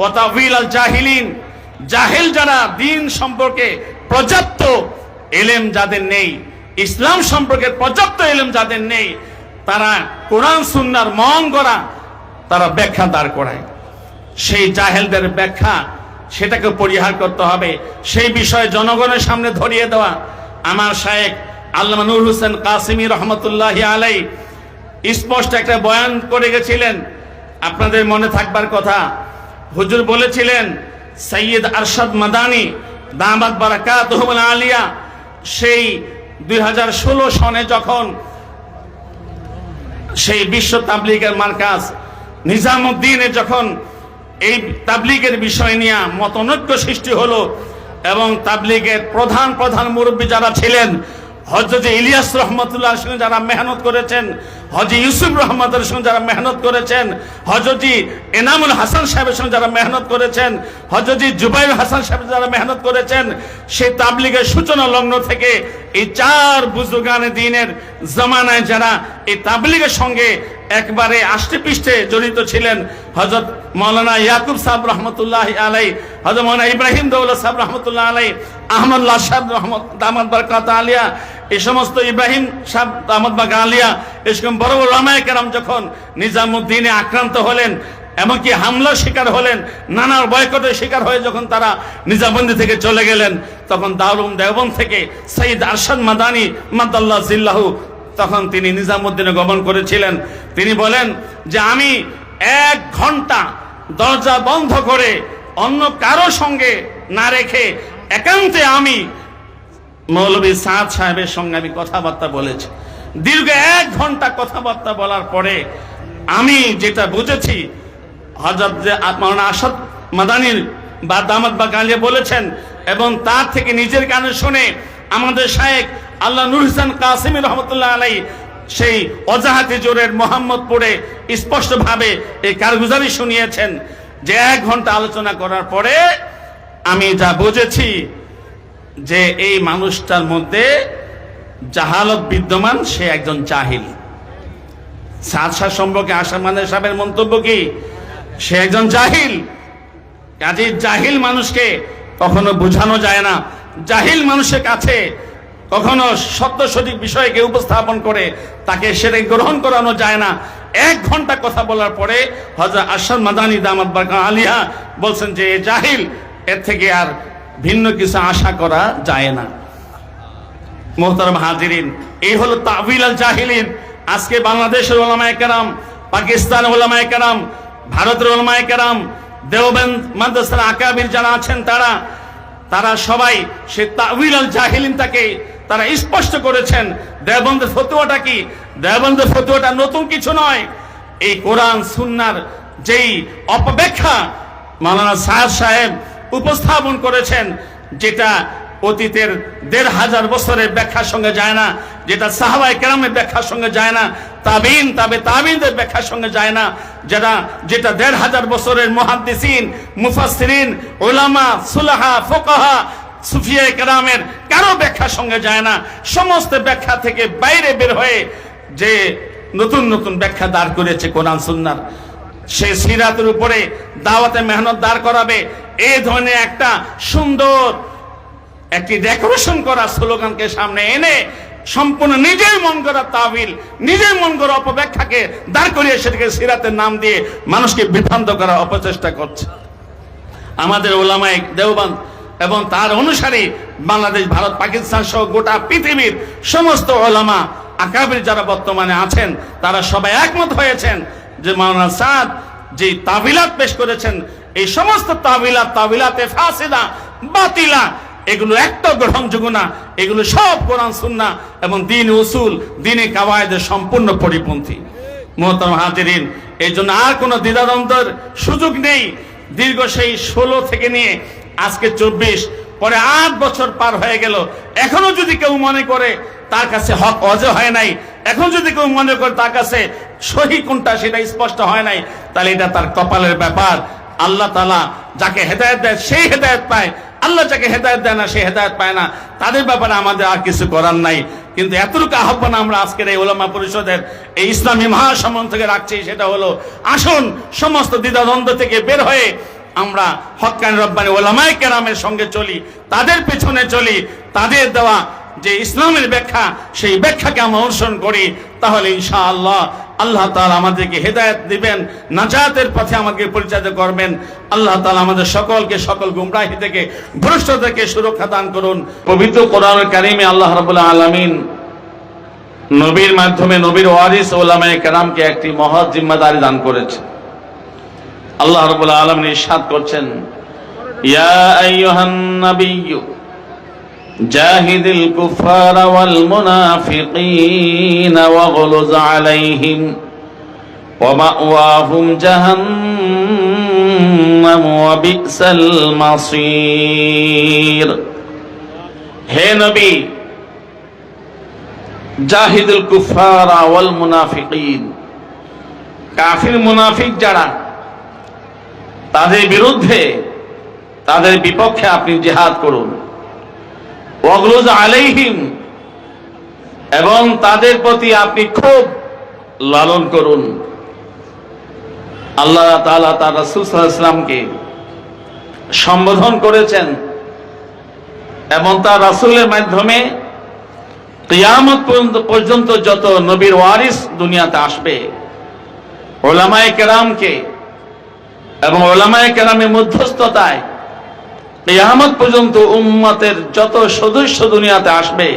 ওয়া তাওয়িল আল জাহিলিন, জাহেল যারা, দিন সম্পর্কে পর্যাপ্ত ইলম যাদের নেই, ইসলাম সম্পর্কে পর্যাপ্ত ইলম যাদের নেই, তারা কোরআন সুন্নাহর মন গড়া তারা ব্যাখ্যা দাঁড় করায়। সেই জাহেলদের ব্যাখ্যা সেটাকে পরিহার করতে হবে, সেই বিষয়ে জনগণের সামনে ধরিয়ে দেওয়া। আমার শায়েখ আল্লামা নূর হোসেন কাসিমি রহমতুল্লাহি আলাইহি স্পষ্ট একটা বয়ান করে গেছিলেন, আপনাদের মনে থাকবার কথা। হুজুর বলেছিলেন, সৈয়দ আরশাদ মাদানী দামাত বারাকাতুহুল আলিয়া সেই 2016 সনে যখন সেই বিশ্ব তাবলীগের মার্কাজ নিজামুদ্দিনে যখন এই তাবলীগের বিষয় নিয়ে মতনৈক্য সৃষ্টি হলো, এবং তাবলীগের প্রধান মুরব্বী যারা ছিলেন, হযরত ইলিয়াস রহমতুল্লাহর সঙ্গে যারা মেহনত করেছেন, হযরত ইউসুফ রহমতের সঙ্গে যারা মেহনত করেছেন, হযরত এনামুল হাসান সাহেবের সঙ্গে যারা মেহনত করেছেন, হযরত জুবাইর হাসান সাহেব যারা মেহনত করেছেন, সেই তাবলীগের সূচনা লগ্ন থেকে এই চার বুজুর্গানে দ্বীনের জামানায় যারা এই তাবলীগের সঙ্গে একবারে আষ্টে পৃষ্ঠে জড়িত ছিলেন, হযরত মাওলানা ইয়াকুব সাহেব রহমতুল্লাহি আলাইহি, হযরত মাওলানা ইব্রাহিম দৌলত সাহেব রহমতুল্লাহ আলাইহি, আহমদ লাশাদ রহমত দামাত বারাকাত আলিয়া, এই সমস্ত ইব্রাহিম সাহেব দামাত বারাকাত আলিয়া, এরকম বড় বড় উলামায়ে কেরাম যখন নিজামুদ্দিনে আক্রান্ত হলেন, এমনকি হামলার শিকার হলেন, নানা বয়কটের শিকার হয়ে যখন তারা নিজামুদ্দিন থেকে চলে গেলেন, তখন দারুল দেওবন্দ থেকে সৈয়দ আরশাদ মাদানী মাদাল্লাহ জিল্লাহু তখন তিনি নিজামুদ্দিনে গমন করেছিলেন। তিনি বলেন যে আমি 1 ঘন্টা দরজা বন্ধ করে অন্য কারো সঙ্গে না রেখে একান্তে আমি মৌলভী সাদ সাহেবের সঙ্গে আমি কথাবার্তা বলেছি। দীর্ঘ 1 ঘন্টা কথাবার্তা বলার পরে আমি যেটা বুঝেছি, হযরত মাওলানা আরশাদ মাদানীর বা দামাত বা গালিয়া বলেছেন, এবং তার থেকে নিজের কানে শুনে আমাদের শায়েখ আল্লাহ নূর হোসেন কাসিমি রহমতুল্লাহ আলাইহি সেই অজাহাতি জোরের মোহাম্মদপুরে স্পষ্টভাবে এই কারগুজারি শুনিয়েছেন যে 1 ঘন্টা আলোচনা করার পরে আমি যা বুঝেছি যে এই মানুষটার মধ্যে জাহালত বিদ্যমান, সে একজন জাহিল। সাদ শাহ সম্পর্কে আসামানের সাহেবের মন্তব্য কি? সে একজন জাহিল। কাজে জাহিল মানুষকে কখনো বোঝানো যায় না, জাহিল মানুষের কাছে কখনো সত্য সঠিক বিষয়কে উপস্থাপন করে তাকে সেটা গ্রহণ করানো যায় না। 1 ঘন্টা কথা বলার পরে হযরত আরশাদ মাদানী দামাত বারাকাত আলিয়া বলছেন যে জাহিল, এর থেকে আর ভিন্ন কিছু আশা করা যায় না। মোহতারাম হাজিরিন, এই হলো তাওয়িল আল জাহিলিন। আজকে বাংলাদেশের উলামায়ে কেরাম, পাকিস্তানের উলামায়ে কেরাম, ভারতের উলামায়ে কেরাম, দেওবন্দ মাদ্রাসার আকাবির যারা আছেন তারা সবাই সে তাওয়িল আল জাহিলিনটাকে তারা স্পষ্ট করেছেন। দেওবন্দের ফতোয়াটা কি? দেওবন্দের ফতোয়াটা নতুন কিছু নয়। এই কোরআন সুন্নাহর যেই অপব্যাখ্যা মাওলানা সাদ সাহেব উপস্থাপন করেছেন, যেটা অতীতের 1500 বছরের ব্যাখ্যার সঙ্গে যায় না, যেটা সাহাবায়ে কেরামের ব্যাখ্যার সঙ্গে যায় না, তাবিন তাবিনদের ব্যাখ্যার সঙ্গে যায় না, যেটা 1500 বছরের মুহাদ্দিসিন, মুফাসসিরিন, উলামা, সুলাহা, ফুকাহা, সুফিয়ায়ে কেরামের কারো ব্যাখ্যার সঙ্গে যায় না। সমস্ত ব্যাখ্যা থেকে বাইরে বের হয়ে যে নতুন নতুন ব্যাখ্যা দাঁড় করেছে কোরআন সুন্নাহর, সে সিরাতের উপরে দাওয়াতে মেহনত দাঁড় করাবে, এই ধরনের একটা সুন্দর একটি ডেকোরেশন করা স্লোগানকে সামনে এনে সম্পূর্ণ নিজের মন গড়া তাওয়িল, নিজের মন গড়া অপব্যাখ্যাকে দাঁড় করিয়ে সেটাকে সিরাতের নাম দিয়ে মানুষকে বিভ্রান্ত করার অপচেষ্টা করছে। আমাদের উলামায়ে দেওবন্দ এবং তার অনুসারী বাংলাদেশ, ভারত, পাকিস্তান সহ গোটা পৃথিবীর সমস্ত উলামা আকাবির যারা বর্তমানে আছেন, তারা সবাই একমত হয়েছেন যে মাওলানা সাদ যে তাওয়িলাত পেশ করেছেন, এই সমস্ত তাওয়িলাতে ফাসিদা বাতিলা, এগুলো একটা গ্রহণযোগ্য না। এগুলো সব কোরআন সুন্নাহ এবং দ্বীন উসুল, দ্বীনে কাওয়ায়েদের সম্পূর্ণ পরিপন্থী। মুহতারাম হাজিরিন, এই জন্য আর কোনো দ্বিধাদ্বন্দ্বের সুযোগ নেই। দীর্ঘ সেই 16 থেকে নিয়ে আজকে 24, পরে 8 বছর পার হয়ে গেল, এখনো যদি কেউ মনে করে তার কাছে হক অজয় হয় নাই, এখন যদি কেউ মনে করে তার কাছে সহি কোনটা সেটা স্পষ্ট হয় নাই, তাহলে এটা তার কপালের ব্যাপার। আল্লাহ তাআলা যাকে হেদায়েত দেয় সেই হেদায়েত পায়, আল্লাহ যাকে হেদায়েত দেয় না সে হেদায়েত পায় না। তাদের ব্যাপারে আমাদের আর কিছু করার নাই। কিন্তু এতটুকু আহ্বান আমরা আজকের এই উলামা পরিষদের এই ইসলামী মহাসম্মেলন থেকে রাখছি, সেটা হলো আসুন সমস্ত দ্বিধাদ্বন্দ্ব থেকে বের হয়ে আমরা হক্কানি রব্বানি ওলামায়ে কেরামের সঙ্গে চলি, তাদের পেছনে চলি, তাদের দেওয়া যে ইসলামের ব্যাখ্যা, সেই ব্যাখ্যাকে আমরা অনুসরণ করি, তাহলে ইনশাআল্লাহ আল্লাহ তাআলা আমাদেরকে হেদায়েত দিবেন, নাজাতের পথে আমাকে পরিচালিত করবেন। আল্লাহ তাআলা আমাদের সকলকে সকল গুমরাহি থেকে, ভ্রষ্টতা থেকে সুরক্ষা দান করুন। পবিত্র কোরআনুল কারীমে আল্লাহ রাব্বুল আলামিন নবীর মাধ্যমে নবীর ওয়ারিস ওলামায়ে কেরামকে একটি মহৎ জিম্মাদারি দান করেছে। আল্লাহ রাব্বুল আলামিন ইরশাদ করছেন, ইয়া আইয়ুহান নাবিয়্যু জাহিদিল কুফারা ওয়াল মুনাফিকিনা ওয়াগলুজ আলাইহিম ওয়া মাওয়াহুম জাহান্নাম ওয়া বিসাল মাসীর। হে নবী, জাহিদুল কুফারা ওয়াল মুনাফিকিন, কাফির মুনাফিক যারা, তাদের বিরুদ্ধে, তাদের বিপক্ষে আপনি জিহাদ করুন। ওয়াগলুজ আলাইহিম, এবং তাদের প্রতি আপনি খুব লালন করুন। আল্লাহ তাআলা তার রাসূল সাল্লাল্লাহু আলাইহি ওয়াসাল্লামকে সম্বোধন করেছেন এবং তার রাসূলের মাধ্যমে কিয়ামত পর্যন্ত যত নবীর ওয়ারিস দুনিয়াতে আসবে, উলামায়ে কেরামকে এবং উলামায়ে কেরামের মধ্যস্থতায় কিয়ামত পর্যন্ত উম্মতের যত সদস্য দুনিয়াতে আসবে,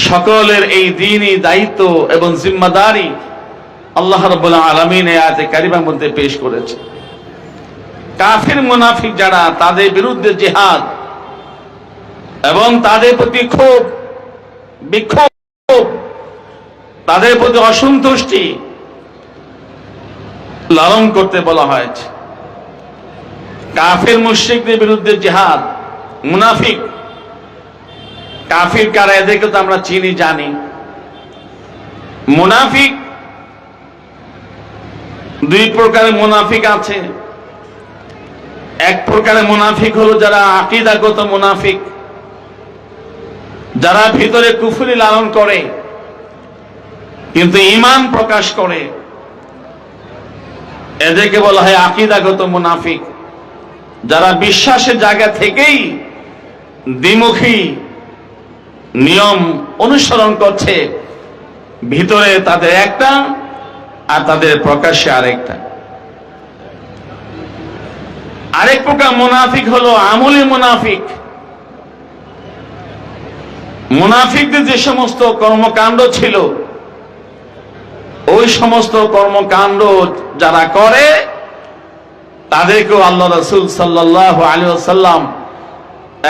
সকলের এই দ্বীনি দায়িত্ব এবং জিম্মাদারি আল্লাহ রাব্বুল আলামিন এই আয়াতে কারিমার মধ্যে পেশ করেছে। কাফির মুনাফিক যারা, তাদের বিরুদ্ধে জিহাদ এবং তাদের প্রতি ক্ষোভ বিক্ষোভ, তাদের প্রতি অসন্তুষ্টি লালন করতে বলা হয়েছে। কাফির মুশরিকদের বিরুদ্ধে জিহাদ, মুনাফিক, কাফির কারা এদেরকে তো আমরা চিনি জানি। মুনাফিক দুই প্রকারের মুনাফিক আছে। এক প্রকারের মুনাফিক হলো যারা আকীদাগত মুনাফিক, যারা ভিতরে কুফরি লালন করে কিন্তু ঈমান প্রকাশ করে, এদেরকে বলা হয় আকীদাগত মুনাফিক। যারা বিশ্বাসের জায়গা থেকেই দ্বিমুখী নিয়ম অনুসরণ করছে, ভিতরে তাদের একটা আর তাদের প্রকাশ্যে আরেকটা। আরেক প্রকার মুনাফিক হলো আমলি মুনাফিক। মুনাফিকদের যে সমস্ত কর্মকাণ্ড ছিল, ওই সমস্ত কর্মকাণ্ড যারা করে, তাদেরকেও আল্লাহ রাসূল সাল্লাল্লাহু আলাইহি ওয়াসাল্লাম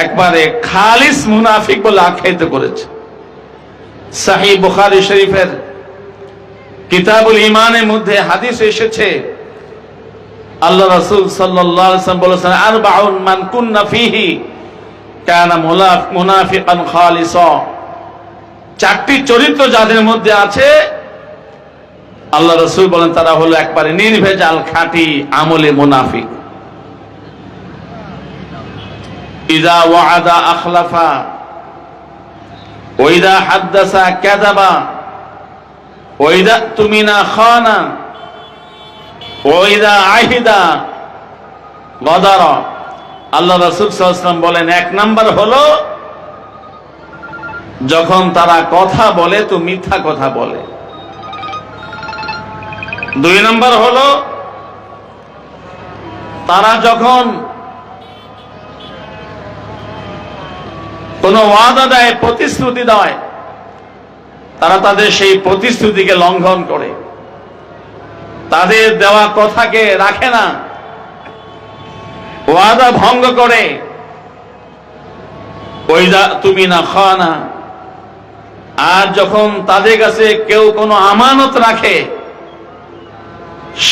একবারে খালিস মুনাফিক বলে আখ্যায়িত করেছে। সহিহ বুখারী শরীফের কিতাবুল ঈমানের মধ্যে হাদিস এসেছে, আল্লাহ রাসূল সাল্লাল্লাহু আলাইহি ওয়াসাল্লাম বলেছেন, আরবাউন মান কুন্না ফীহি কানা মুনাফিকান খালিসা। চারটি চরিত্র যাদের মধ্যে আছে, আল্লাহ রাসূল বলেন তারা হলো একবারে নির্ভেজাল খাঁটি আমলে মুনাফিক। ইযা ওয়াআদা আখলাফা ওয়া ইযা হাদ্দাসা কাযাবা ওয়া ইযা তুমিনা খানা ওয়া ইযা আহিদা গাদারা। আল্লাহ রাসূল সাল্লাল্লাহু আলাইহি ওয়াসাল্লাম বলেন, এক নাম্বার হলো যখন তারা কথা বলে তো মিথ্যা কথা বলে। দুই নম্বর হলো তারা যখন কোন ওয়াদা দেয়, প্রতিশ্রুতি দেয়, তারা তাদের সেই প্রতিশ্রুতিকে লঙ্ঘন করে, তাদের দেওয়া কথাকে রাখে না, ওয়াদা ভঙ্গ করে। ওইদা তুমি না খানা, আর যখন তাদের কাছে কেউ কোনো আমানত রাখে,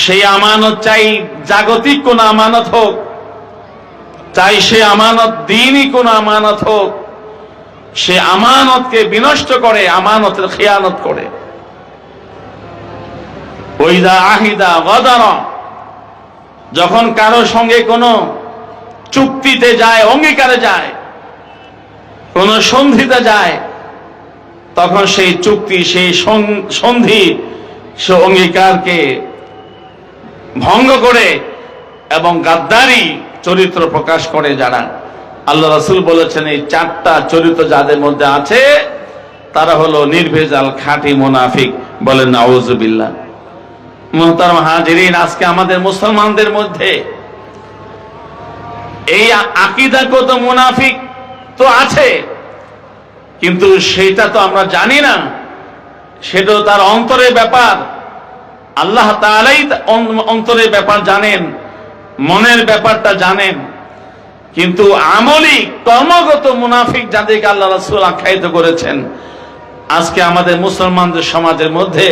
সেই আমানত চাই জাগতিক কোন আমানত হোক, চাই সে আমানত দ্বীনি কোন আমানত হোক, সে আমানতকে বিনষ্ট করে, আমানতের খিয়ানত করে। ওইদা আহিদা গাদারা, যখন কারো সঙ্গে কোনো চুক্তিতে যায়, অঙ্গীকারে যায়, কোন সন্ধিতে যায়, তখন সেই চুক্তি, সেই সন্ধি, সে অঙ্গীকারকে ভঙ্গ করে এবং গাদ্দারি চরিত্র প্রকাশ করে যারা, আল্লাহ রাসূল বলেছেন এই চারটা চরিত্র যাদের মধ্যে আছে তারা হলো নির্ভেজাল খাঁটি মুনাফিক। বলেন নাউযুবিল্লাহ। মুহতারাম হাজিরিন, আজকে আমাদের মুসলমানদের মধ্যে এই আকীদাগত মুনাফিক তো আছে, কিন্তু সেটা তো আমরা জানি না, সেটা তার অন্তরের ব্যাপার। আল্লাহ তাআলাই অন্তরের ব্যাপার জানেন, মনের ব্যাপারটা জানেন। কিন্তু আমলি কর্মগত মুনাফিক যাদেরকে আল্লাহ রাসূল আখ্যায়িত করেছেন, আজকে আমাদের মুসলমানদের সমাজের মধ্যে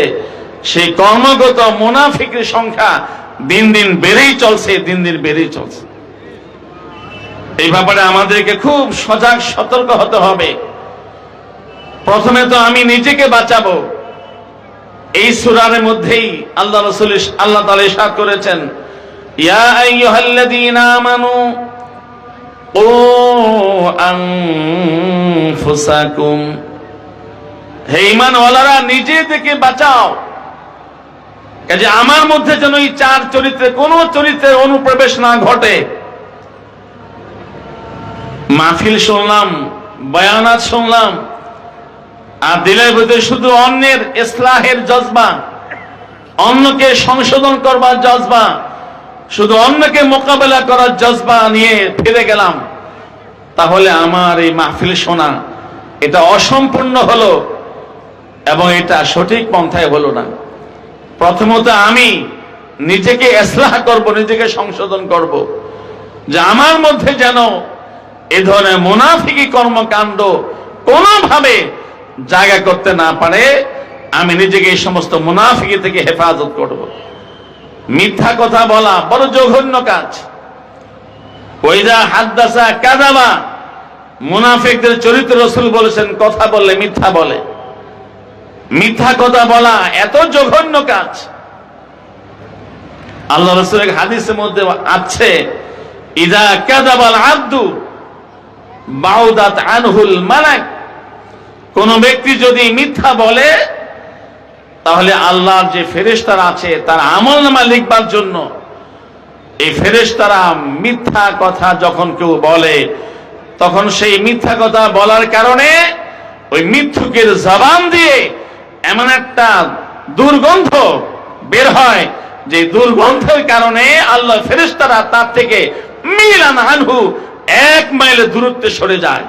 সেই কর্মগত মুনাফিকের সংখ্যা দিন দিন বেড়েই চলছে, দিন দিন বেড়েই চলছে। এই ব্যাপারে আমাদেরকে খুব সজাগ সতর্ক হতে হবে। প্রথমে তো আমি নিজেকে বাঁচাবো। এই সূরার মধ্যেই আল্লাহ রাসূল আল্লাহ তাআলা ইরশাদ করেছেন, ইয়া আইয়ুহাল্লাযীনা আমানু ও আনফুসাকুম, হে ঈমানওয়ালারা নিজেদেরকে বাঁচাও। কাজে আমার মধ্যে যেন এই চার চরিত্রে কোন চরিত্রের অনুপ্রবেশ না ঘটে। মাহফিল শুনলাম, বয়ানাত শুনলাম, আর দিলের ভিতরে শুধু অন্যের ইসলাহের জজবা, অন্যকে সংশোধন করবার জজবা, শুধু অন্যকে মোকাবেলা করার জজবা নিয়ে ফিরে গেলাম, তাহলে আমার এই মাহফিল শোনা এটা অসম্পূর্ণ হলো এবং এটা সঠিক পন্থায় হলো না। প্রথমত আমি নিজেকে ইসলাহ করব, নিজেকে সংশোধন করব, যে আমার মধ্যে যেন এ ধরনের মুনাফিকি কর্মকাণ্ড কোনোভাবে জায়গা করতে না পারে। আমি নিজেকে এই সমস্ত মুনাফিকি থেকে হেফাজত করব। মিথ্যা কথা বলা বড় জঘন্য কাজ। ওইদা হাদ্দাসা কাযাবা, মুনাফিকদের চরিত্র রাসূল বলেছেন কথা বললে মিথ্যা বলে। মিথ্যা কথা বলা এত জঘন্য কাজ। আল্লাহ রাসূলের হাদিসের মধ্যে আছে, ইযা কাযাবাল আবদু বাউদাত আনহুল মালাক, কোন ব্যক্তি যদি মিথ্যা বলে তাহলে আল্লাহর যে ফেরেশতারা আছে তার আমলনামা লিখবার জন্য এই ফেরেশতারা মিথ্যা কথা যখন কেউ বলে, তখন সেই মিথ্যা কথা বলার কারণে ওই মিথ্যুকের জবান দিয়ে এমন একটা দুর্গন্ধ বের হয়, যে দুর্গন্ধের কারণে আল্লাহ ফেরেশতারা তার থেকে মিলান আনহু 1 মাইল দূরত্বে সরে যায়।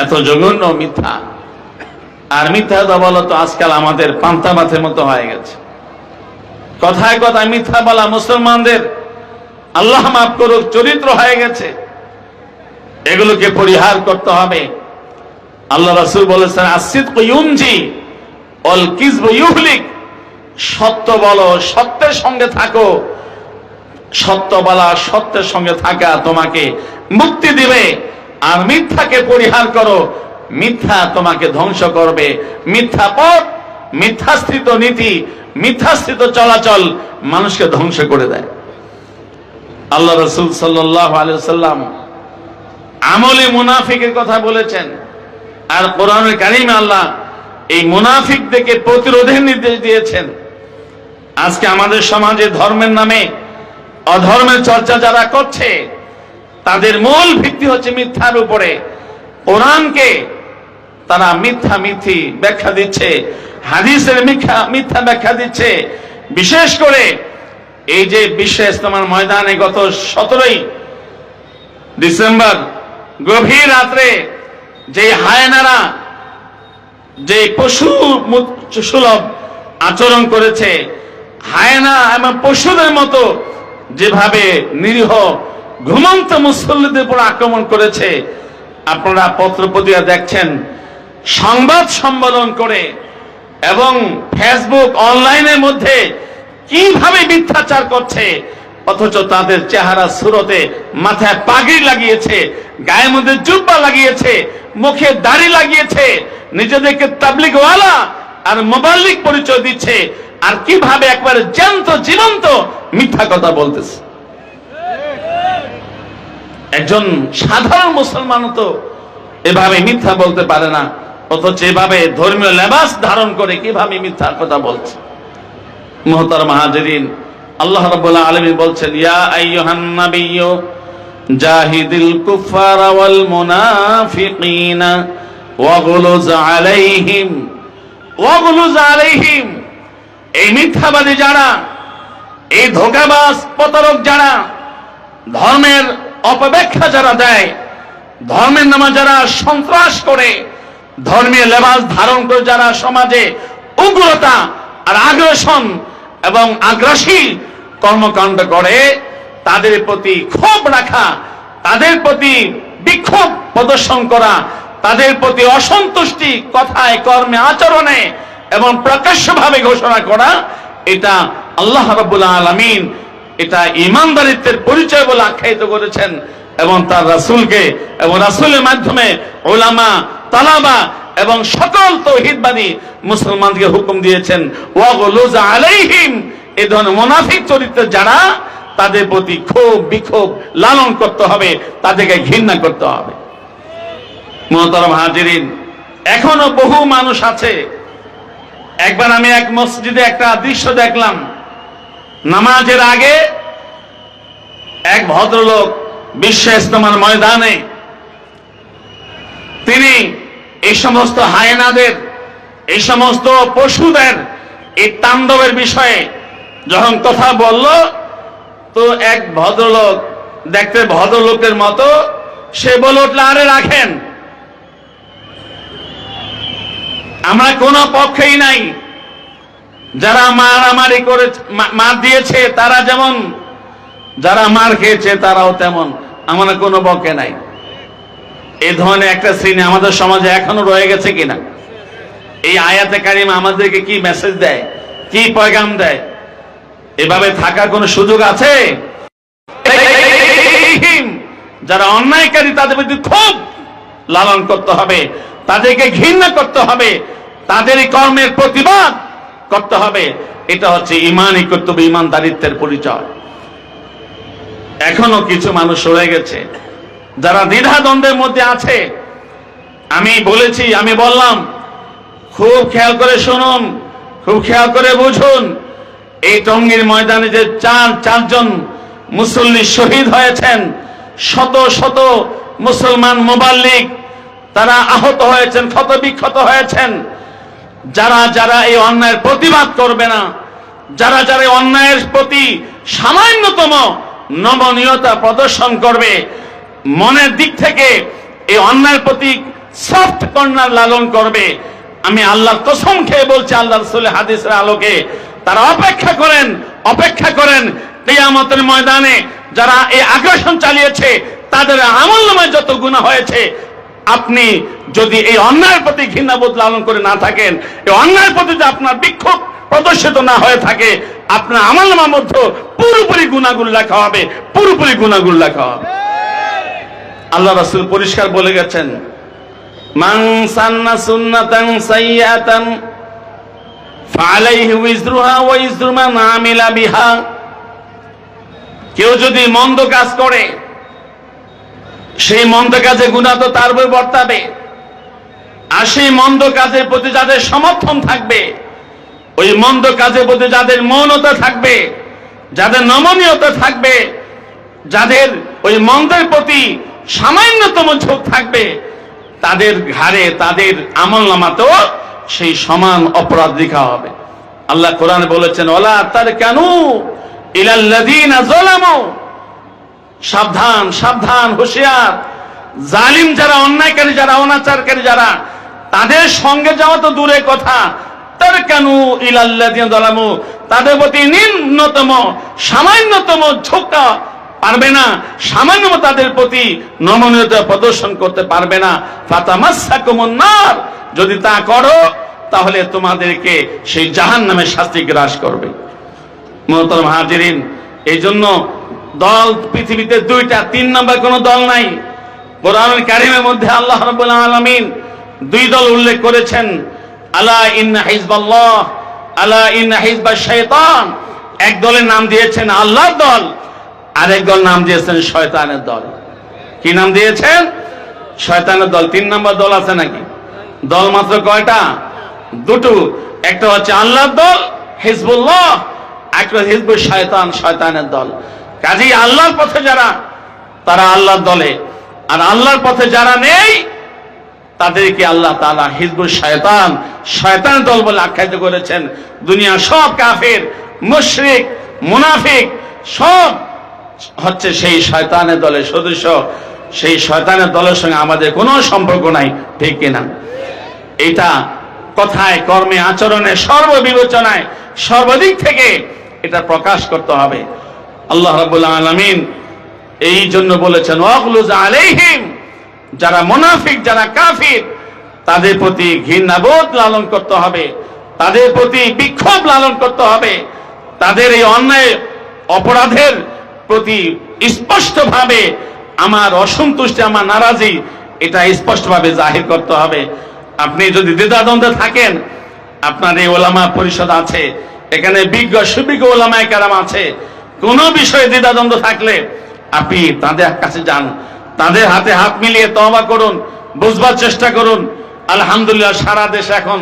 এত জঘন্য মিথ্যা। আর মিথ্যা কথা বলা তো আজকাল আমাদের পান্তা ভাতের মতো হয়ে গেছে। কথায় কথায় মিথ্যা বলা মুসলমানদের, আল্লাহ মাফ করুক, চরিত্র হয়ে গেছে। এগুলোকে পরিহার করতে হবে। আল্লাহ রাসূল বলেছেন, আসিদকু ইউনজি ওয়াল কিযবু ইউহলিক, সত্য বলো, সত্যের সঙ্গে থাকো। সত্য বলা, সত্যের সঙ্গে থাকা তোমাকে মুক্তি দিবে। আর মিথ্যাকে পরিহার করো, মিথ্যা তোমাকে ধ্বংস করবে। মিথ্যা পথ, মিথ্যাস্থিত নীতি, মিথ্যাস্থিত চলাচল মানুষকে ধ্বংস করে দেয়। আল্লাহ রাসূল সাল্লাল্লাহু আলাইহি ওয়াসাল্লাম আমলে মুনাফিকের কথা বলেছেন। আর কোরআনুল কারীমে আল্লাহ এই মুনাফিকদেরকে প্রতিরোধের নির্দেশ দিয়েছেন। আজকে আমাদের সমাজে ধর্মের নামে অধর্মের চর্চা যারা করছে, তাদের মূল ভিত্তি হচ্ছে মিথ্যার উপরে। কোরআনকে তারা মিথ্যা মিথি ব্যাখ্যা দিচ্ছে, হাদিসের মিথ্যা ব্যাখ্যা দিচ্ছে। বিশেষ করে এই যে বিশ্ব ইজতেমার ময়দানে গত 17ই ডিসেম্বর গভীর রাত্রে যে হায়নারা যে পশু সুলভ আচরণ করেছে, হায়না এবং পশুদের মতো যেভাবে নিরীহ ঘুমন্ত মুসল্লিদের উপর আক্রমণ করেছে, আপনারা পত্রপত্রিকা দেখছেন, সংবাদ সম্মেলন করে এবং ফেসবুক অনলাইনের মধ্যে কিভাবে মিথ্যাচার করছে, অথচ তাদের চেহারা সুরতে মাথায় পাগড়ি লাগিয়েছে, গায়ের মধ্যে জুব্বা লাগিয়েছে, মুখে দাড়ি লাগিয়েছে, নিজেদেরকে তাবলিগওয়ালা আর মুবাল্লিগ পরিচয় দিচ্ছে, আর কিভাবে একবারে জ্যান্ত জীবন্ত মিথ্যা কথা বলতেছে। একজন সাধারণ মুসলমান তো এভাবে মিথ্যা বলতে পারে না, অথচ এভাবে ধর্মীয় লেবাস ধারণ করে কিভাবে মিথ্যা কথা বলছে। মুহতারাম হাজিরিন, আল্লাহ রাব্বুল আলামিন বলছেন, ইয়া আইয়ুহান নাবিয়্যু জাহিদিল কুফারা ওয়াল মুনাফিকিনা ওয়াগলুজ আলাইহিম। এই মিথ্যাবাদী যারা, এই ধোঁকাবাজ প্রতারক যারা, ধর্মের অপব্যাখ্যা যারা দেয়, ধর্মের নামে যারা সন্ত্রাস করে, ধর্মীয় লেবাস ধারণ করে যারা সমাজে উগ্রতা আর আগ্রাসন এবং আগ্রাসী কর্মকাণ্ড করে, তাদের প্রতি ক্ষোভ রাখা, তাদের প্রতি বিক্ষোভ প্রদর্শন করা, তাদের প্রতি অসন্তুষ্টি কথায় কর্মে আচরণে এবং প্রকাশ্যভাবে ঘোষণা করা, এটা আল্লাহ রাব্বুল আলামিন এটা ঈমানদারিত্বের পরিচয় বলে আখ্যায়িত করেছেন এবং তার রাসূলকে এবং রাসূলের মাধ্যমে উলামা, তালাবা এবং সকল তাওহীদবাদী মুসলমানকে হুকুম দিয়েছেন ওয়াগলুজ আলাইহিম। এই ধরনের মুনাফিক চরিত্রের যারা, তাদের প্রতি ক্ষোভ বিক্ষোভ লালন করতে হবে, তাদেরকে ঘৃণা করতে হবে। মুহতারাম হাজিরিন, এখনো বহু মানুষ আছে। একবার আমি এক মসজিদে একটা দৃশ্য দেখলাম। নামাজের আগে এক ভদ্রলোক বিশ্ব ইজতেমার ময়দানে তিনি এই সমস্ত হায়েনাদের, এই সমস্ত পশুদের এই তাণ্ডবের বিষয়ে যখন কথা বলল, তো এক ভদ্রলোক, দেখতে ভদ্রলোকের মতো, সে বলে উঠল, আরে রাখেন, আমরা কোনো পক্ষেই নাই। যারা মারামারি করে মার দিয়েছে তারা যেমন, যারা মার খেয়েছে তারাও তেমন, আমরা কোনো পক্ষে নাই। এই ধরনের একটা শ্রেণী আমাদের সমাজে এখনো রয়ে গেছে কিনা? এই আয়াতে কারিমা আমাদেরকে কি মেসেজ দেয়, কি পয়গাম দেয়? এভাবে থাকার কোনো সুযোগ আছে? যারা অন্যায়কারী তাদের প্রতি খুব লালন করতে হবে, তাদেরকে ঘৃণা করতে হবে, তাদের এই কর্মের প্রতিবাদ করতে হবে। এটা হচ্ছে ঈমানই কর্তব্য, ঈমানদারিত্বের পরিচয়। এখনো কিছু মানুষ রয়ে গেছে যারা দ্বিধাদ্বন্দ্বের মধ্যে আছে। আমি বলেছি, আমি বললাম, খুব খেয়াল করে শুনুন, খুব খেয়াল করে বুঝুন। এই টঙ্গীর ময়দানে যে চারজন মুসল্লি শহীদ হয়েছেন, শত শত মুসলমান মুবাল্লিগ তারা আহত হয়েছেন, ক্ষত বিক্ষত হয়েছেন। যারা যারা এই অন্যায়ের প্রতিবাদ করবে না, যারা যারা এই অন্যায়ের প্রতি সামান্যতম নমনীয়তা প্রদর্শন করবে, মনের দিক থেকে এই অন্যায়ের প্রতি সফট কর্নার লালন করবে, আমি আল্লাহর কসম খেয়ে বলছি, আল্লাহ রাসূলের হাদিসের আলোকে, তারা অপেক্ষা করেন কিয়ামতের ময়দানে যারা এই আগ্রাসন চালিয়েছে তাদের আমলনামায় যত গুনাহ হয়েছে, আপনি যদি এই অন্যায়ের প্রতি ঘৃণাবোধ লালন করে না থাকেন, এই অন্যায়ের প্রতি যদি আপনার বিক্ষোভ প্রদর্শিত না হয়ে থাকে, আপনার আমলনামার মধ্যে পুরোপুরি গুনাহগুলো লেখা হবে, পুরোপুরি গুনাহগুলো লেখা হবে। আল্লাহ রাসূল পরিষ্কার বলে গেছেন, মান সান্না সুন্নাতান সাইয়্যাতান ফাআলাইহি উইজরুহা ওয়া ইজরু মান আমিলা বিহা। কেউ যদি মন্দ কাজ করে, সেই মন্দ কাজে গুনাহ তো তার উপর বর্তাবে, আর সেই মন্দ কাজের প্রতি যাদের সমর্থন থাকবে, ওই মন্দ কাজের প্রতি যাদের মৌনতা থাকবে, যাদের নমনীয়তা থাকবে, যাদের ওই মন্দের প্রতি সামান্যতম ঝোঁক থাকবে, তাদের ঘাড়ে, তাদের আমলনামাতেও সেই সমান অপরাধ লেখা হবে। আল্লাহ কোরআনে বলেছেন, ওয়ালা তারকানু ইলাল্লাযীনা যালামু। সাবধান, সাবধান, হুঁশিয়ার। জালিম যারা, অন্যায়কারী যারা, অনাচারকারী যারা, তাদের সঙ্গে যাওয়া তো দূরের কথা, তারকানু ইলাল্লাযীনা যালামু, তাদের প্রতি নিম্নতম সামান্যতম ঝোঁকা পারবে না, সামান্য তাদের প্রতি নমনীয়তা প্রদর্শন করতে পারবে না। ফাতামাসসাকুমুন নার, যদি তা করো তাহলে তোমাদেরকে সেই জাহান্নামের শাস্তি গ্রাস করবে। মুহতারাম হাজিরিন, এই জন্য দল পৃথিবীতে দুইটা, তিন নম্বর কোন দল নাই। কোরআনুল কারীমের মধ্যে আল্লাহ রাব্বুল আলামিন দুই দল উল্লেখ করেছেন, আলা ইন্না হিজবাল্লাহ, আলা ইন্না হিজবাশ শাইতান। এক দলের নাম দিয়েছেন আল্লাহর দল, আরেক দল নাম দিয়েছেন শয়তানের দল। কি নাম দিয়েছেন? শয়তানের দল। তিন নম্বর দল আছে নাকি? দল মাত্র কয়টা? দুটো। একটা হচ্ছে আল্লাহর দল হিজবুল্লাহ, একটা হিজবুশ শয়তান, শয়তানের দল। কাজেই আল্লাহর পথে যারা, তারা আল্লাহর দলে, আর আল্লাহর পথে যারা নেই তাদেরকে আল্লাহ তাআলা হিজবুশ শয়তান, শয়তানের দল বলে আখ্যায়িত করেছেন। দুনিয়া সব কাফের, মুশরিক, মুনাফিক সব হচ্ছে সেই শয়তানের দলের সদস্য। সেই শয়তানের দলের সঙ্গে আমাদের কোনো সম্পর্ক নাই, ঠিক কিনা? এটা কথায়, কর্মে, আচরণে, সর্ববিবেচনায়, সর্বদিক থেকে এটা প্রকাশ করতে হবে। আল্লাহ রাব্বুল আলামিন এই জন্য বলেছেন ওয়াগলুজ আলাইহিম, যারা মুনাফিক, যারা কাফির, তাদের প্রতি ঘৃণাবোধ লালন করতে হবে, তাদের প্রতি বিক্ষোভ লালন করতে হবে, তাদের এই অন্যায় অপরাধের প্রতি স্পষ্টভাবে আমার অসন্তুষ্টি, আমার নারাজি, এটা স্পষ্টভাবে জাহির করতে হবে। আপনি যদি দ্বিধাদ্বন্দ্বে থাকেন, আপনার এই ওলামা পরিষদ আছে, এখানে বিজ্ঞ সুবিজ্ঞ ওলামায়ে কেরাম আছে, কোন বিষয়ে দ্বিধাদ্বন্দ্ব থাকলে আপনি তাদের কাছে যান, তাদের হাতে হাত মিলিয়ে তওবা করুন, বুঝবার চেষ্টা করুন। আলহামদুলিল্লাহ সারা দেশে এখন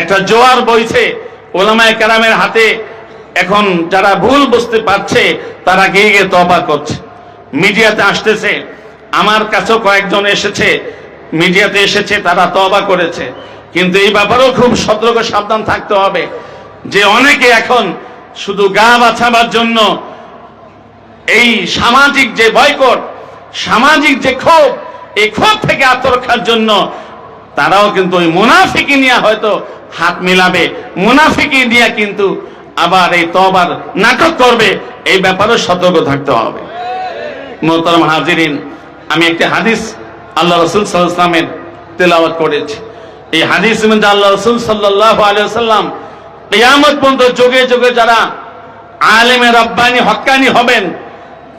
একটা জোয়ার বইছে ওলামায়ে কেরামের হাতে। এখন যারা ভুল বুঝতে পারছে তারা গিয়ে গিয়ে তওবা করছে, মিডিয়াতে আসতেছে। আমার কাছেও কয়েকজন এসেছে, মিডিয়াতে এসেছে, তারা তওবা করেছে। কিন্তু এই ব্যাপারেও খুব সতর্ক সাবধান থাকতে হবে যে অনেকে এখন শুধু গা বাঁচাবার জন্য, এই সামাজিক যে বয়কট, সামাজিক যে ক্ষোভ, এই ক্ষোভ থেকে আত্মরক্ষার জন্য তারাও কিন্তু ওই মুনাফিকি নিয়ে হয়তো হাত মিলাবে, মুনাফিকি নিয়ে কিন্তু আবার এই তওবার নাটক করবে। এই ব্যাপারে সতর্ক থাকতে হবে। মোহতারাম হাজিরিন, আমি একটি হাদিস আল্লাহ রাসূল সাল্লাল্লাহু আলাইহি ওয়াসাল্লামের তেলাওয়াত করেছি। এই হাদিসের মধ্যে আল্লাহ রাসূল সাল্লাল্লাহু আলাইহি ওয়াসাল্লাম কিয়ামত পর্যন্ত যুগে যুগে যারা আলেমে রাব্বানি হক্কানি হবেন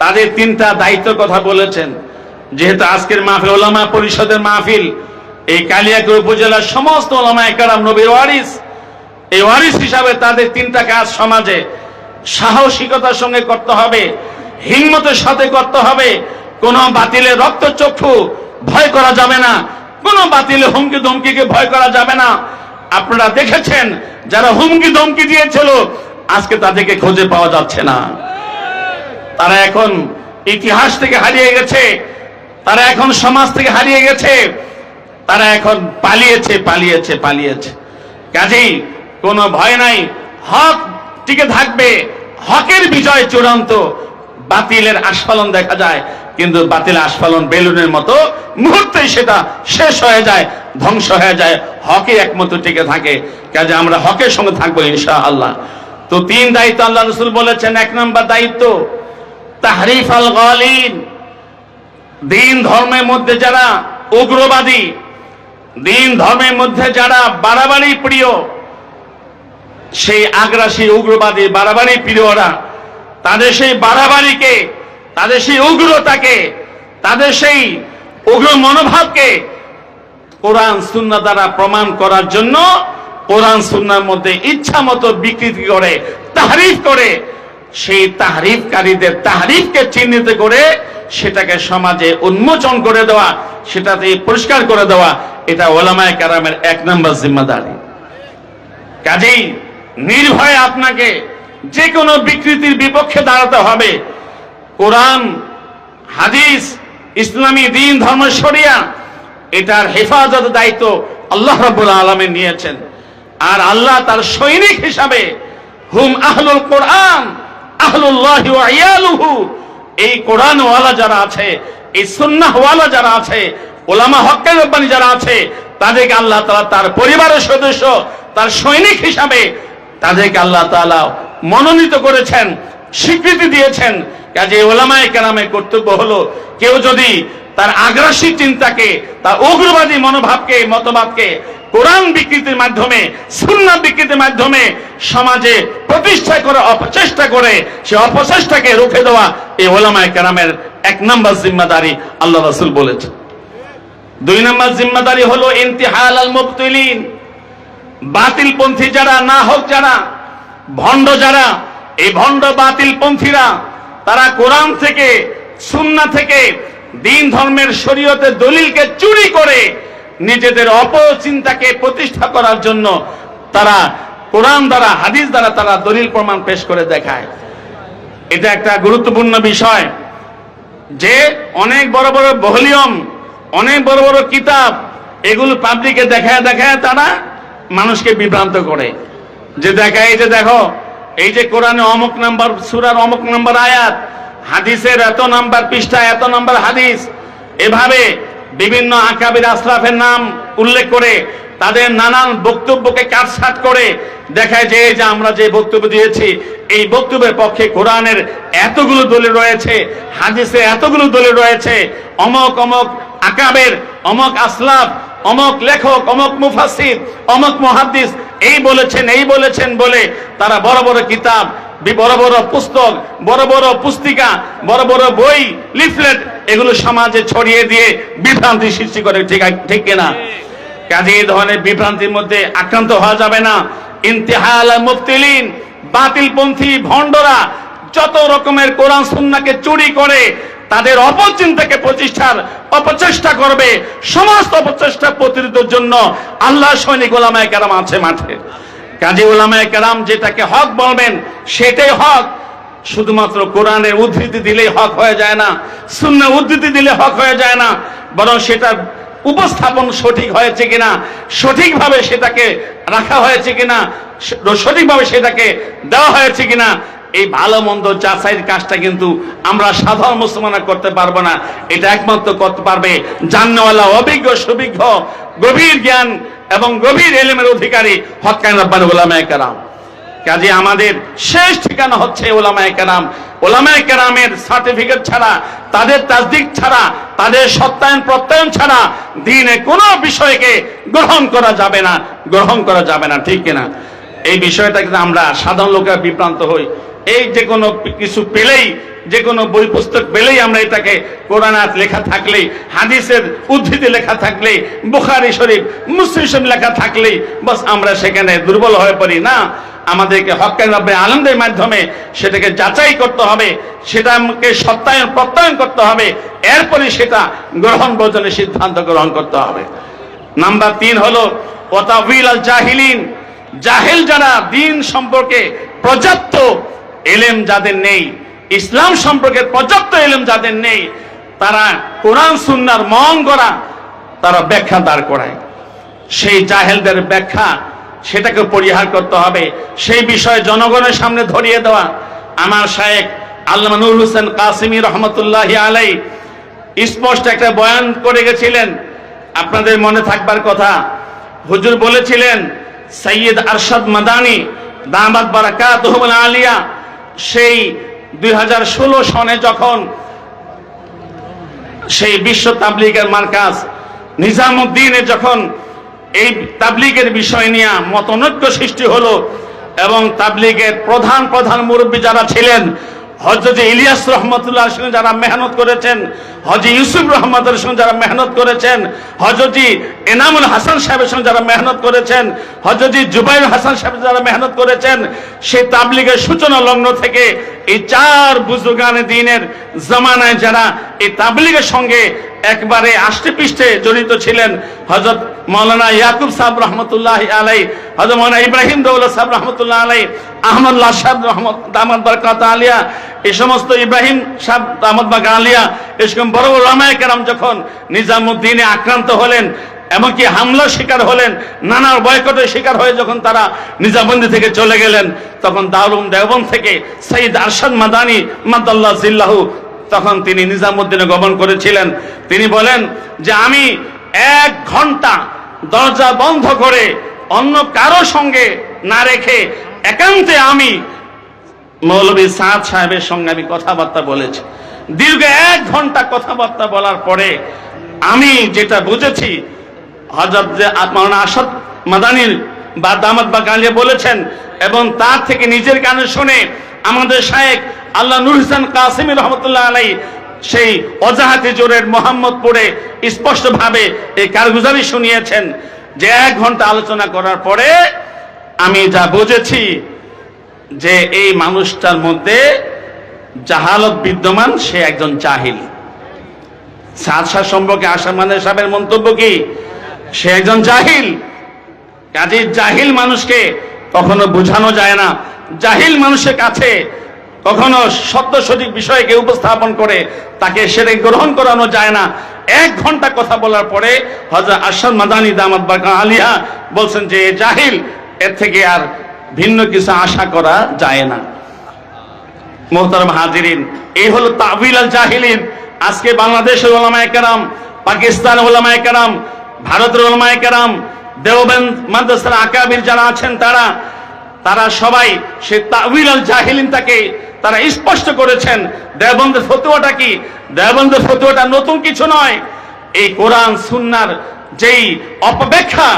তাদের তিনটা দায়িত্বের কথা বলেছেন। যেহেতু আজকের মাহফিল ওলামা পরিষদের মাহফিল, এই কালিয়াকৈর উপজেলার সমস্ত ওলামায়ে কেরাম নবীর ওয়ারিস, এই ওয়ারিস হিসাবে তাদের তিনটা কাজ সমাজে সাহসিকতার সঙ্গে করতে হবে, হিম্মতের সাথে করতে হবে। কোন বাতিলের রক্তচক্ষু ভয় করা যাবে না, কোন বাতিলের হুমকি ধমকিকে ভয় করা যাবে না। আপনারা দেখেছেন যারা হুমকি ধমকি দিয়েছিল আজকে তাদেরকে খুঁজে পাওয়া যাচ্ছে না, তারা এখন ইতিহাস থেকে হারিয়ে গেছে, তারা এখন সমাজ থেকে হারিয়ে গেছে, তারা এখন পালিয়েছে পালিয়েছে পালিয়েছে। কাজেই কোনো ভয় নাই, হক টিকে থাকবে, হকের বিজয় চূড়ান্ত। বাতিলের আস্ফালন দেখা যায়, কিন্তু বাতিলের আস্ফালন বেলুনের মতো মুহূর্তেই সেটা শেষ হয়ে যায়, ধ্বংস হয়ে যায়। হকে একমাত্র টিকে থাকে। কাজে আমরা হকের সঙ্গে থাকবো ইনশাআল্লাহ। তো তিন দায়িত্ব আল্লাহ রাসূল বলেছেন। এক নম্বর দায়িত্ব তাহরিফ আল গালিন, দিন ধর্মের মধ্যে যারা উগ্রবাদী, দিন ধর্মের মধ্যে যারা বাড়াবাড়ি প্রিয়, সেই আগ্রাসী উগ্রবাদী বাড়াবাড়ি প্রিয়রা, তাদের সেই বাড়াবাড়িকে, তাদের সেই উগ্রতাকে, তাদের সেই উগ্র মনোভাবকে কোরআন সুন্নাহ দ্বারা প্রমাণ করার জন্য কোরআন সুন্নাহর মধ্যে ইচ্ছা মতো বিকৃতি করে, তাহরিফ করে, সেই তাহরিফকারীদের তাহরিফকে চিহ্নিত করে সেটাকে সমাজে উন্মোচন করে দেওয়া, সেটাতে পরিষ্কার করে দেওয়া, এটা ওলামায়ে কেরামের এক নম্বর জিম্মাদারি। কাজেই নির্ভয়ে আপনাকে যে কোনো বিকৃতির বিপক্ষে দাঁড়াতে হবে। কোরআন, হাদিস, ইসলামী দিন ধর্ম শরিয়া, এটার হেফাজতের দায়িত্ব আল্লাহ রাব্বুল আলামিন নিয়েছেন। আর আল্লাহ তার সৈনিক হিসাবে হুম আহলুল কোরআন আহলুল্লাহি ওয়া ইয়ালুহু, এই কোরআন ওয়ালা যারা আছে, এই সুন্নাহ ওয়ালা যারা আছে, ওলামা হক্কানি রব্বানি যারা আছে, তাদেরকে আল্লাহ তাআলা তার পরিবারের সদস্য, তার সৈনিক হিসাবে তাদেরকে আল্লাহ তাআলা মনোনীত করেছেন, স্বীকৃতি দিয়েছেন। কাজে ওলামায়ে কেরামের কর্তব্য হলো কেউ যদি তার আগ্রাসী চিন্তাকে, তার উগ্রবাদী মনোভাবকে, মতবাদকে কোরআন বিকৃতির মাধ্যমে, সুন্নাহ বিকৃতির মাধ্যমে সমাজে প্রতিষ্ঠা করে অপচেষ্টা করে, সে অপচেষ্টাকে রুখে দেওয়া এই ওলামায়ে কেরামের এক নম্বর জিম্মাদারি আল্লাহ রাসূল বলেছেন। দুই নম্বর জিম্মাদারি হলো ইন্তিহাল আল মুবতিলিন, বাতিলপন্থী যারা, না হোক যারা, ভণ্ড যারা, এই ভণ্ড বাতিলপন্থীরা তারা কোরআন থেকে, সুন্নাহ থেকে, দিন ধর্মের শরীয়তের দলিলকে চুরি করে নিজেদের অপচিন্তাকে প্রতিষ্ঠা করার জন্য তারা কোরআন দ্বারা হাদিস দ্বারা তারা দলিল প্রমাণ পেশ করে দেখায়। এটা একটা গুরুত্বপূর্ণ বিষয় যে অনেক বড় বড় ভলিউম, অনেক বড় বড় কিতাব, এগুলো পাবলিকে দেখায় দেখায় তারা মানুষকে বিভ্রান্ত করে। যে দেখায় এই যে দেখো, এই যে কোরআনে অমুক নাম্বার সূরার অমুক নাম্বার আয়াত, হাদিসের এত নাম্বার পৃষ্ঠা, এত নাম্বার হাদিস, এভাবে বিভিন্ন আকাবির আসলাফের নাম উল্লেখ করে তাদের নানান বক্তব্যকে কাটছাঁট করে দেখায় যে এই যে আমরা যে বক্তব্য দিয়েছি এই বক্তব্যের পক্ষে কোরআনের এতগুলো দলিল রয়েছে, হাদিসে এতগুলো দলিল রয়েছে, অমক অমক আকাবের, অমক আসলাফ, অমক লেখক, অমক মুফাসসির, অমক মুহাদ্দিস এই বলেছেন বলে তারা বড় বড় কিতাব, বড় বড় পুস্তক, বড় বড় পুস্তিকা, বড় বড় বই, লিফলেট এগুলো সমাজে ছড়িয়ে দিয়ে বিভ্রান্তি সৃষ্টি করে। ঠিক কিনা? কাজে এই ধরনের বিভ্রান্তির মধ্যে আক্রান্ত হওয়া যাবে না। ইন্তিহাল মুবতিলিন, বাতিলপন্থী ভণ্ডরা যত রকমের কোরআন সুন্নাহকে চুরি করে তাদের অপচিন্তাকে প্রতিষ্ঠার অপচেষ্টা করবে। সমস্ত অপচেষ্টা প্রতিরোধের জন্য আল্লাহ সৈনিক ওলামায়ে কেরাম আছে মাঠে। কাজী ওলামায়ে কেরাম যেটাকে হক বলবেন সেটাই হক। শুধুমাত্র কোরআনের উদ্ধৃতি দিলেই হক হয়ে যায় না, সুন্নাহ উদ্ধৃতি দিলে হক হয়ে যায় না, বরং সেটা উপস্থাপন সঠিক হয়েছে কিনা, সঠিকভাবে সেটাকে রাখা হয়েছে কিনা, সঠিকভাবে সেটাকে দেওয়া হয়েছে কিনা, এই ভালো মন্দ যাচাইয়ের কাজটা কিন্তু আমরা সাধারণ মুসলমানরা করতে পারবো না। এটা একমাত্র করতে পারবে জাননেওয়ালা, অভিজ্ঞ, সুবিজ্ঞ, গভীর জ্ঞান এবং গভীর ইলমের অধিকারী হক্কানি রাব্বানী উলামায়ে কেরাম। কাজে আমাদের শেষ ঠিকানা হচ্ছে উলামায়ে কেরাম। উলামায়ে কেরামের সার্টিফিকেট ছাড়া, তাদের তাসদিক ছাড়া, তাদের সত্যায়ন প্রত্যয়ন ছাড়া দ্বীনে কোনো বিষয়কে গ্রহণ করা যাবে না। ঠিক কিনা? এই বিষয়টাকে আমরা সাধারণ লোকেরা বিভ্রান্ত হই। এই যে কোনো কিছু পেলেই, যে কোনো বই পুস্তক পেলেই আমরা এটাকে কোরআন আয়াত লেখা থাকলেই, হাদিসের উদ্ধৃতি লেখা থাকলেই, বুখারী শরীফ, মুসলিম শরীফ লেখা থাকলেই বাস আমরা সেখানে দুর্বল হয়ে পড়ি না। আমাদেরকে হক্কানি রাব্বানী আলেমদের মাধ্যমে সেটাকে যাচাই করতে হবে, সেটাকে সত্যায়ন প্রত্যয়ন করতে হবে, এরপরে সেটা গ্রহণ বর্জনের সিদ্ধান্ত গ্রহণ করতে হবে। নাম্বার 3 হলো ওয়াতাউইল আল জাহিলিন, জাহেল যারা, দ্বীন সম্পর্কে পর্যাপ্ত ইলম যাদের নেই, ইসলাম সম্পর্কে পর্যাপ্ত ইলম যাদের নেই, তারা কোরআন সুন্নাহর মন গড়া তারা ব্যাখ্যা দাঁড় করায়। সেই জাহেলদের ব্যাখ্যা সেটাকে পরিহার করতে হবে, সেই বিষয়ে জনগণের সামনে ধরিয়ে দেওয়া। আমার শায়েখ আল্লামা নুরুল হোসেন কাসেমী রহমতুল্লাহি আলাইহি স্পষ্ট একটা বয়ান করে গেছিলেন, আপনাদের মনে থাকবার কথা। হুজুর বলেছিলেন, সৈয়দ আরশাদ মাদানী দামাত বারাকাতুহুল আলিয়া সেই 2016 সনে যখন সেই বিশ্ব তাবলীগের মার্কাজ নিজামুদ্দিনে যখন এই তাবলীগের বিষয় নিয়ে মতনৈক্য সৃষ্টি হলো এবং তাবলীগের প্রধান মুরব্বী যারা ছিলেন, হযরত ইলিয়াস রহমতুল্লাহর সঙ্গে যারা মেহনত করেছেন, হযরত ইউসুফ রহমতুল্লাহর সঙ্গে যারা মেহনত করেছেন, হযরত এনামুল হাসান সাহেবের সঙ্গে যারা মেহনত করেছেন, হযরত জুবাইর হাসান সাহেব যারা মেহনত করেছেন, সেই তাবলীগের সূচনা লগ্ন থেকে এই 4 বুজুর্গানে দ্বীনের জামানায় যারা এই তাবলীগের সঙ্গে একবারে আষ্টেপৃষ্ঠে জড়িত ছিলেন, হযরত মাওলানা ইয়াকুব সাহেব রহমতুল্লাহি আলাইহি, হযরত মাওলানা ইব্রাহিম দৌলত সাহেব রহমতুল্লাহ আলাইহি, আহমদুল্লাহ সাহেব দামাত বারাকাতুহু আলিয়া, এই সমস্ত ইব্রাহিম সাহেব দামাত বারাকাতুহু আলিয়া, এরকম বড় বড় উলামায়ে কেরাম যখন নিজামুদ্দিনে আক্রান্ত হলেন, এমনকি হামলার শিকার হলেন, নানা বয়কটের শিকার হয়ে যখন তারা নিজামুদ্দিন থেকে চলে গেলেন, তখন দারুল উলুম দেওবন্দ থেকে সৈয়দ আরশাদ মাদানী মাদাল্লাহ জিল্লাহু তখন তিনি নিজামুদ্দিনে গমন করেছিলেন। তিনি বলেন যে আমি 1 ঘন্টা দরজা বন্ধ করে অন্য কারো সঙ্গে না রেখে একান্তে আমি মৌলভী সাদ সাহেবের সঙ্গে আমি কথাবার্তা বলেছি। দীর্ঘ 1 ঘন্টা কথাবার্তা বলার পরে আমি যেটা বুঝেছি, হযরত মাওলানা আরশাদ মাদানীর বা দামাত বারাকাতুহু আলিয়া বলেছেন এবং তার থেকে নিজের কানে শুনে আমাদের শায়েখ আল্লাহ নুরুল হোসেন কাসেমী রহমতুল্লাহ আলাইহি সেই ওজাহাতে জোরের মোহাম্মদপুরে স্পষ্টভাবে এই কারগুজারি শুনিয়েছেন যে 1 ঘন্টা আলোচনা করার পরে আমি যা বুঝেছি যে এই মানুষটার মধ্যে জাহালত বিদ্যমান, সে একজন জাহিল। সাদ সাহেব সম্পর্কে আসামানের সাহেবের মন্তব্য কি? সে একজন জাহিল। কাজে জাহিল মানুষকে কখনো বোঝানো যায় না। জাহিল মানুষের কাছে কখনো সত্য সঠিক বিষয়কে উপস্থাপন করে তাকে সেটা গ্রহণ করানো যায় না। 1 ঘন্টা কথা বলার পরে হযরত আরশাদ মাদানী দামাত বারকা আলিয়া বলছেন যে জাহিল, এর থেকে আর ভিন্ন কিছু আশা করা যায় না। মোহতারাম হাজিরিন, এই হলো তাবিল আল জাহিলিন। আজকে বাংলাদেশের ওলামায়ে কেরাম, পাকিস্তানের ওলামায়ে কেরাম, ভারতের ওলামায়ে কেরাম, দেওবন্দ মাদ্রাসার আকাবির যারা আছেন তারা সবাই সেই তাবিল আল জাহিলিনটাকে তারা স্পষ্ট করেছেন। দেওবন্দের ফতোয়াটা কি? দেওবন্দের ফতোয়াটা নতুন কিছু নয়। এই কোরআন সুন্নাহর যেই অপব্যাখ্যা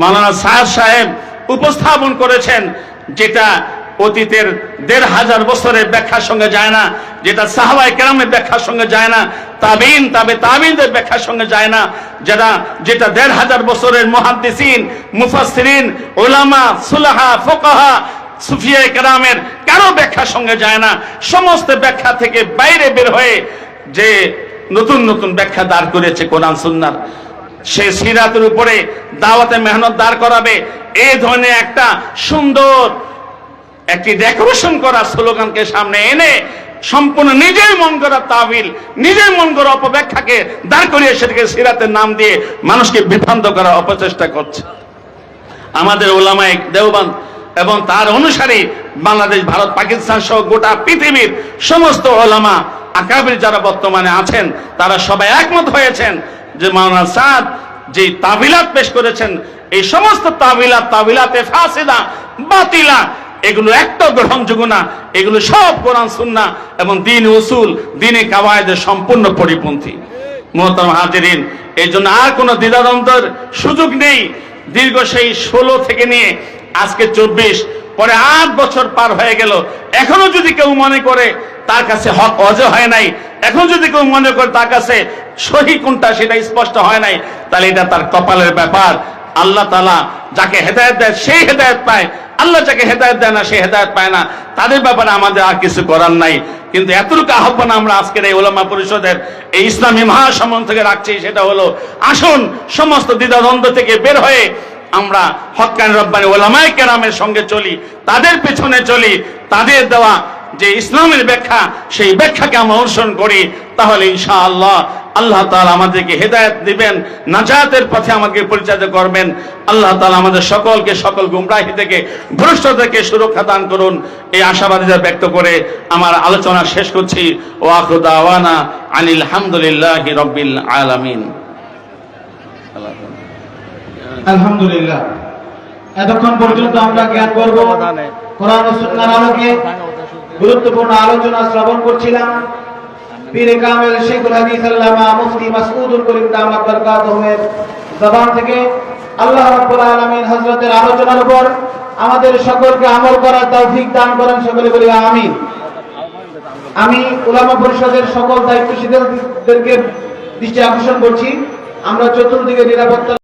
মাওলানা সাহেব সাহেব উপস্থাপন করেছেন, যেটা অতীতের 1500 বছরের ব্যাখ্যার সঙ্গে যায় না, যেটা সাহাবায়ে কেরামের ব্যাখ্যার সঙ্গে যায় না, তাবিন তাবিনদের ব্যাখ্যার সঙ্গে যায় না, যেটা 1500 বছরের মুহাদ্দিসিন, মুফাসসিরিন, উলামা, সুলাহা, ফুকাহা, সুফিয়ায়ে কেরামের কারো ব্যাখ্যার সঙ্গে যায় না। সমস্ত ব্যাখ্যা থেকে বাইরে বের হয়ে যে নতুন নতুন ব্যাখ্যা দাঁড় করেছে কোরআন সুন্নাহর, সে সিরাতের উপরে দাওয়াতে মেহনত দাঁড় করাবে। এই ধরনের একটা সুন্দর একটি ডেকোরেশন করা স্লোগানকে সামনে এনে সম্পূর্ণ নিজের মন করা তাবিল, নিজের মন করা অপব্যাখ্যাকে দাঁড় করিয়ে সেটাকে সিরাতের নাম দিয়ে মানুষকে বিভ্রান্ত করার অপচেষ্টা করছে। আমাদের ওলামায়ে দেওবন্দ এবং তার অনুসারী বাংলাদেশ, ভারত, পাকিস্তান সহ গোটা পৃথিবীর সমস্ত ওলামা আকাবির যারা বর্তমানে আছেন, তারা সবাই একমত হয়েছেন যে মাওলানা সাদ যে তাবিলাত পেশ করেছেন, এই সমস্ত তাবিলাতে ফাসিদা বাতিলা, এগুলো একটা গ্রহণযোগ্য না। এগুলো সব কোরআন সুন্নাহ এবং দ্বীন উসুল, দ্বীনে কাওয়ায়েদের সম্পূর্ণ পরিপন্থী। মুহতারাম হাজিরিন, এই জন্য আর কোনো দ্বিধাদ্বন্দ্বের সুযোগ নেই। দীর্ঘ সেই 16 থেকে নিয়ে আজকে 24, পরে 8 বছর পার হয়ে গেল। এখনো যদি কেউ মনে করে তার কাছে হক অজয় হয় নাই, এখন যদি কেউ মনে করে তার কাছে সহি কোনটা সেটা স্পষ্ট হয় নাই, তাহলে এটা তার কপালের ব্যাপার। আল্লাহ তাআলা যাকে হেদায়েত দেয় সেই হেদায়েত পায়, আল্লাহ যাকে হেদায়েত দেয় না সে হেদায়েত পায় না। তাদের ব্যাপারে আমাদের আর কিছু করার নাই। কিন্তু এতটুকু আহ্বান আমরা আজকের এই ওলামা পরিষদের এই ইসলামী মহাসম্মেলন থেকে রাখছি, সেটা হলো আসুন সমস্ত দ্বিধাদ্বন্দ্ব থেকে বের হয়ে আমরা হক্কানি রব্বানি ওলামায়ে কেরামের সঙ্গে চলি, তাদের পেছনে চলি, তাদের দেওয়া যে ইসলামের ব্যাখ্যা সেই ব্যাখ্যাকে আমরা অনুসরণ করি। তাহলে ইনশাআল্লাহ আল্লাহ তাআলা আমাদেরকে হেদায়েত দিবেন, নাজাতের পথে আমাকে পরিচালিত করবেন। আল্লাহ তাআলা আমাদের সকলকে সকল গুমরাহি থেকে, ভ্রষ্টতা থেকে সুরক্ষা দান করুন। এই আশাবাদিতা ব্যক্ত করে আমার আলোচনা শেষ করছি। ওয়া আখিরু দাওয়ানা আনিল হামদুলিল্লাহি রাব্বিল আলামিন। আলহামদুলিল্লাহ, এতক্ষণ পর্যন্ত আমরা জ্ঞান করব কোরআন ও সুন্নাহর আলোকে গুরুত্বপূর্ণ আলোচনা শ্রবণ করছিলাম। পীরে কামেল শেখুল হাদিস আল্লামা মুফতি মাসউদুল করিম দামাত বরকাতুহুর জবান থেকে আল্লাহ রাব্বুল আলামিন হযরতের আলোচনার উপর আমাদের সকলকে আমল করার তৌফিক দান করেন। সকলে বলি আমিন। আমি উলামা পরিষদের সকল দায়িত্বশীলদেরকে দৃষ্টি আকর্ষণ করছি, আমরা চতুর্দিকে নিরাপত্তা